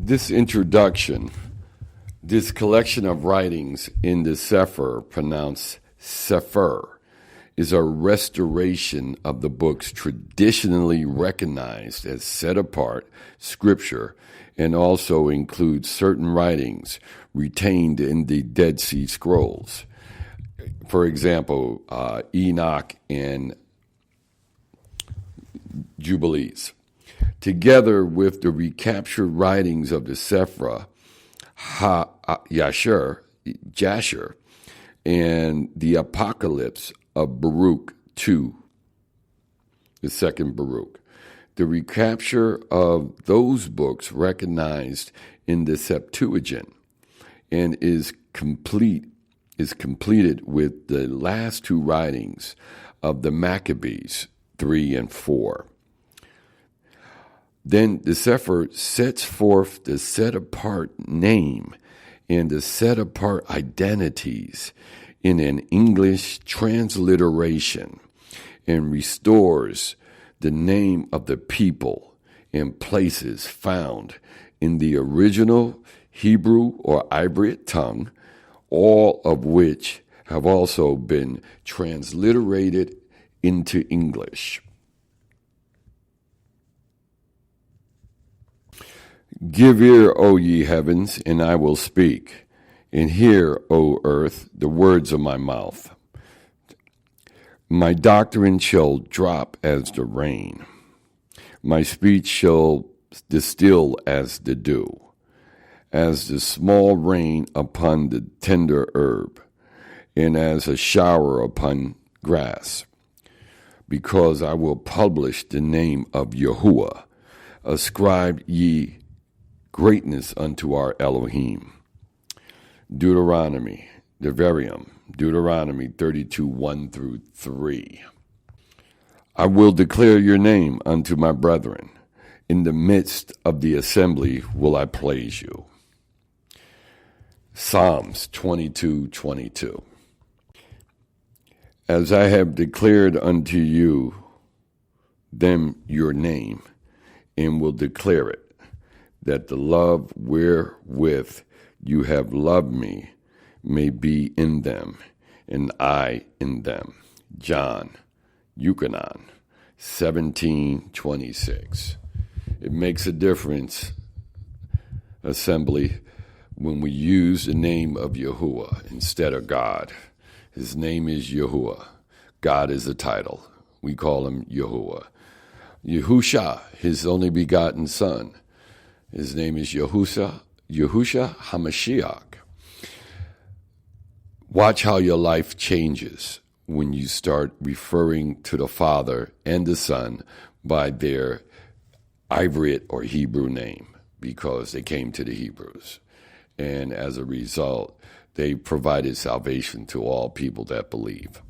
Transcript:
This introduction, this collection of writings in the Cepher, pronounced Cepher, is a restoration of the books traditionally recognized as set-apart scripture and also includes certain writings retained in the Dead Sea Scrolls. For example, Enoch and Jubilees. Together with the recaptured writings of the Cepher, Jasher, and the Apocalypse of Baruch II, the second Baruch. The recapture of those books recognized in the Septuagint and is completed with the last two writings of the Maccabees, 3 and 4. Then the Cepher sets forth the set-apart name and the set-apart identities in an English transliteration and restores the name of the people and places found in the original Hebrew or Ibriot tongue, all of which have also been transliterated into English. Give ear, O ye heavens, and I will speak, and hear, O earth, the words of my mouth. My doctrine shall drop as the rain. My speech shall distill as the dew, as the small rain upon the tender herb, and as a shower upon grass. Because I will publish the name of Yahuwah. Ascribe ye greatness unto our Elohim. Deuteronomy 32, 1 through 3. I will declare your name unto my brethren. In the midst of the assembly will I praise you. Psalms 22:22. As I have declared unto you them your name, and will declare it, that the love wherewith you have loved me may be in them, and I in them. John, Euchanan, 17:26. It makes a difference, assembly, when we use the name of Yahuwah instead of God. His name is Yahuwah. God is a title. We call him Yahuwah. Yahusha, his only begotten son. His name is Yahusha HaMashiach. Watch how your life changes when you start referring to the Father and the Son by their Ibriot or Hebrew name, because they came to the Hebrews. And as a result, they provided salvation to all people that believe.